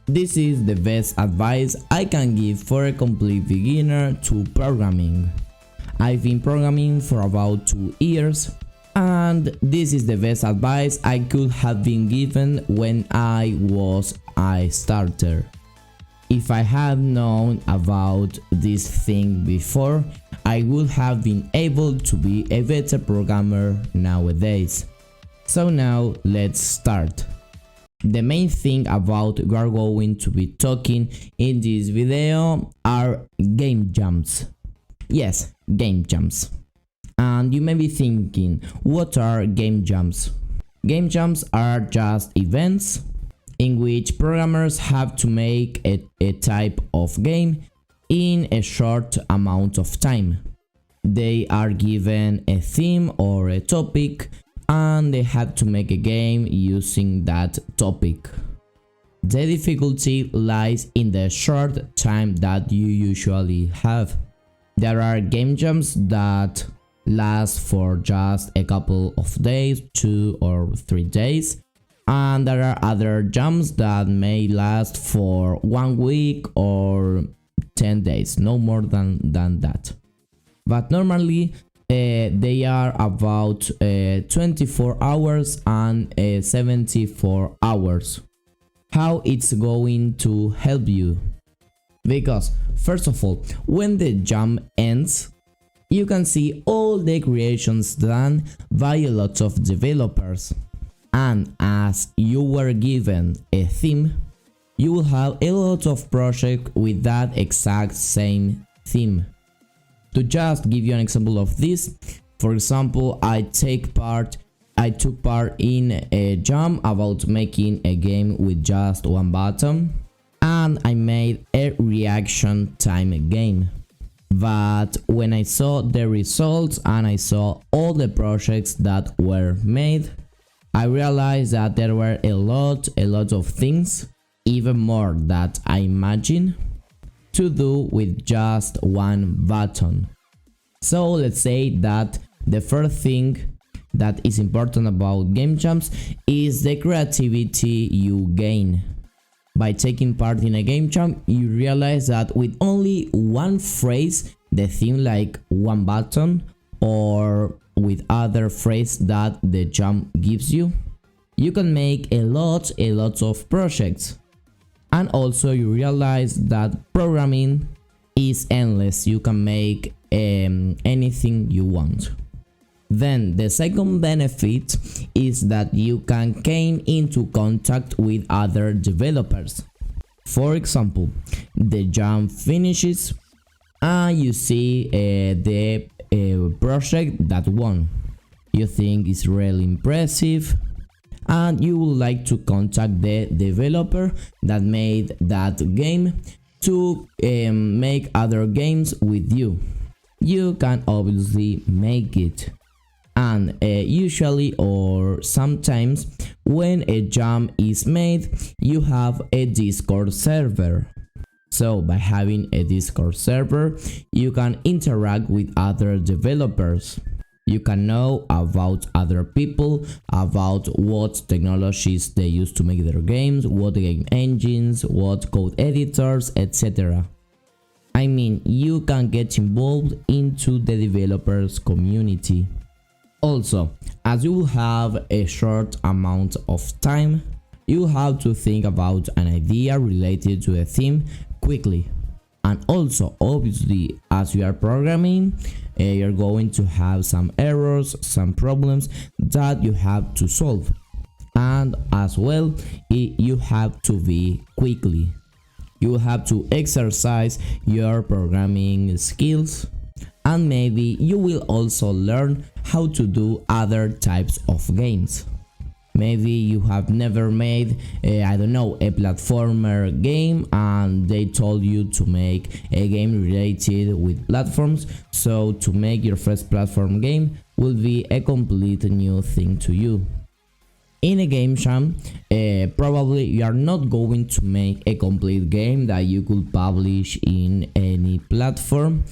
This is the best advice I can give for a complete beginner to programming. I've been programming for about 2 years, and this is the best advice I could have been given when I was a starter. If I had known about this thing before, I would have been able to be a better programmer nowadays. So now let's start. The main thing about we are going to be talking in this video are game jams. Yes, game jams. And you may be thinking, what are game jams? Game jams are just events in which programmers have to make a type of game in a short amount of time. They are given a theme or a topic, and they have to make a game using that topic. The difficulty lies in the short time that you usually have. There are game jams that last for just a couple of days, 2 or 3 days, and there are other jams that may last for 1 week or 10 days, no more than that. But normally they are about 24 hours and 74 hours. How it's going to help you? Because first of all, when the jam ends, you can see all the creations done by a lot of developers, and as you were given a theme, you will have a lot of projects with that exact same theme. To just give you an example of this, for example, I took part in a jam about making a game with just one button, and I made a reaction time game. But when I saw the results and I saw all the projects that were made, I realized that there were a lot of things, even more that I imagined, to do with just one button. So let's say that the first thing that is important about game jams is the creativity you gain. By taking part in a game jam, you realize that with only one phrase, the theme like one button, or with other phrase that the jam gives you, you can make a lot of projects. And also you realize that programming is endless. You can make anything you want. Then the second benefit is that you can came into contact with other developers. For example, the jam finishes and you see the project that won. You think it's really impressive, and you would like to contact the developer that made that game to make other games with you. You can obviously make it. And usually or sometimes when a jam is made, you have a Discord server. So by having a Discord server, you can interact with other developers. You can know about other people, about what technologies they use to make their games, what game engines, what code editors, etc. I mean, you can get involved into the developers community. Also, as you will have a short amount of time, you have to think about an idea related to a theme quickly. And also, obviously, as you are programming, you're going to have some errors, some problems that you have to solve. And as well, you have to be quickly. You have to exercise your programming skills, and maybe you will also learn how to do other types of games. Maybe you have never made, I don't know, a platformer game, and they told you to make a game related with platforms. So to make your first platform game will be a complete new thing to you. In a game jam, probably you are not going to make a complete game that you could publish in any platform.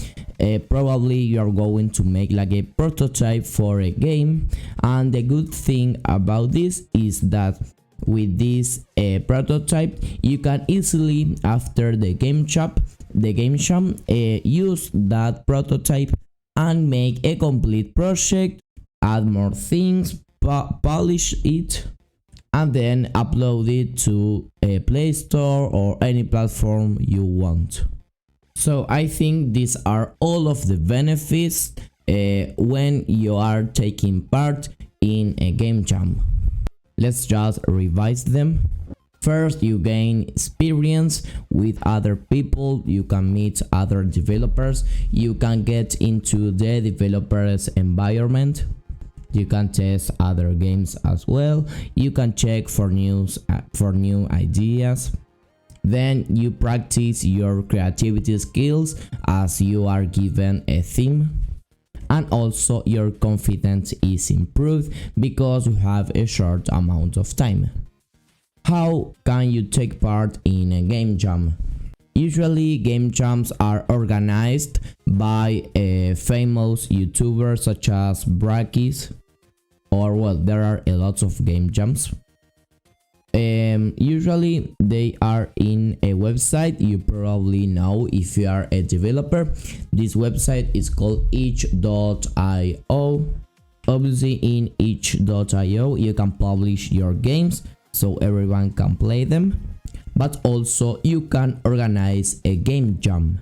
Probably you are going to make like a prototype for a game, and the good thing about this is that with this prototype, you can easily, after the game jam, use that prototype and make a complete project, add more things, polish it, and then upload it to a Play Store or any platform you want. So I think these are all of the benefits when you are taking part in a game jam. Let's just revise them. First, you gain experience with other people, you can meet other developers, you can get into the developer's environment, you can test other games as well, you can check for new ideas. Then you practice your creativity skills as you are given a theme. And also your confidence is improved because you have a short amount of time. How can you take part in a game jam? Usually game jams are organized by famous YouTubers such as Brakis, or well, there are a lot of game jams. Usually they are in a website you probably know if you are a developer. This website is called itch.io. Obviously in itch.io you can publish your games so everyone can play them, but also you can organize a game jam.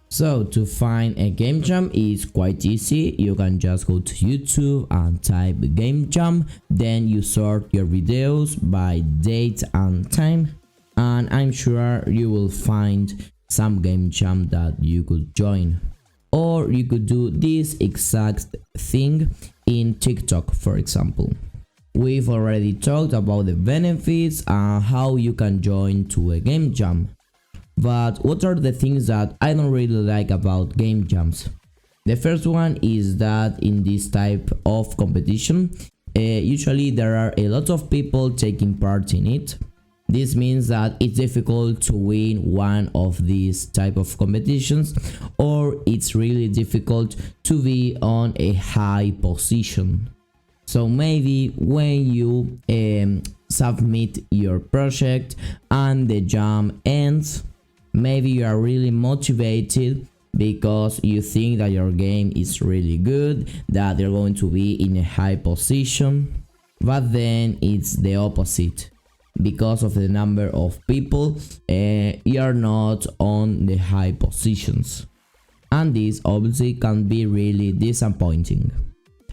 So to find a game jam is quite easy. You can just go to YouTube and type game jam, then you sort your videos by date and time, and I'm sure you will find some game jam that you could join. Or you could do this exact thing in TikTok, for example. We've already talked about the benefits and how you can join to a game jam. But what are the things that I don't really like about game jams? The first one is that in this type of competition, usually there are a lot of people taking part in it. This means that it's difficult to win one of these type of competitions, or it's really difficult to be on a high position. So maybe when you submit your project and the jam ends, maybe you are really motivated because you think that your game is really good, that you're going to be in a high position, but then it's the opposite. Because of the number of people, you're not on the high positions, and this obviously can be really disappointing.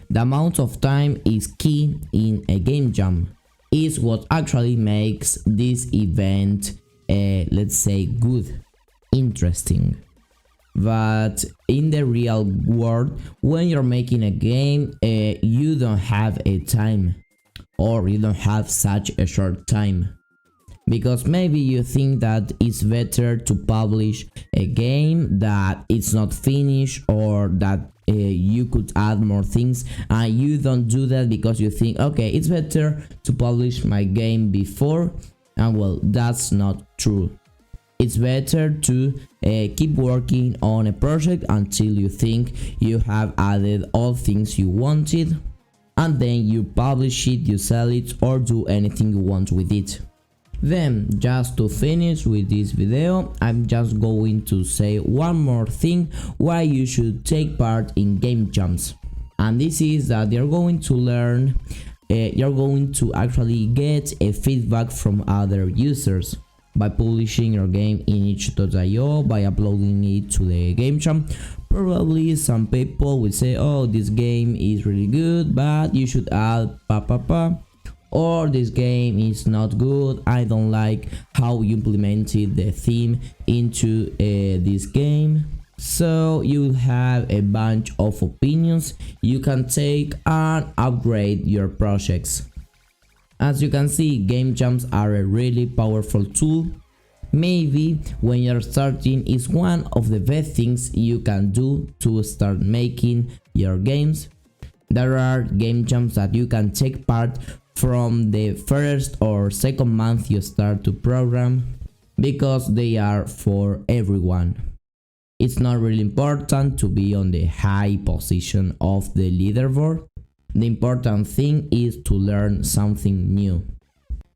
The amount of time is key in a game jam. Is what actually makes this event let's say good, interesting. But in the real world, when you're making a game, you don't have a time, or you don't have such a short time, because maybe you think that it's better to publish a game that it's not finished, or that you could add more things, and you don't do that because you think, okay, it's better to publish my game before. And well, that's not true. It's better to keep working on a project until you think you have added all things you wanted, and then you publish it, you sell it, or do anything you want with it. Then, just to finish with this video, I'm just going to say one more thing why you should take part in game jams. And this is that you're going to learn, you're going to actually get a feedback from other users by publishing your game in itch.io, by uploading it to the game jam. Probably some people will say, oh, this game is really good, but you should add or this game is not good, I don't like how you implemented the theme into this game. So you will have a bunch of opinions you can take and upgrade your projects. As you can see, game jams are a really powerful tool. Maybe when you're starting, is one of the best things you can do to start making your games. There are game jams that you can take part from the first or second month you start to program, because they are for everyone. It's not really important to be on the high position of the leaderboard. The important thing is to learn something new.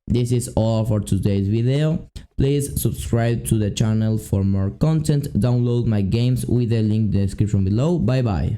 This is all for today's video. Please subscribe to the channel for more content. Download my games with the link in the description below. Bye bye.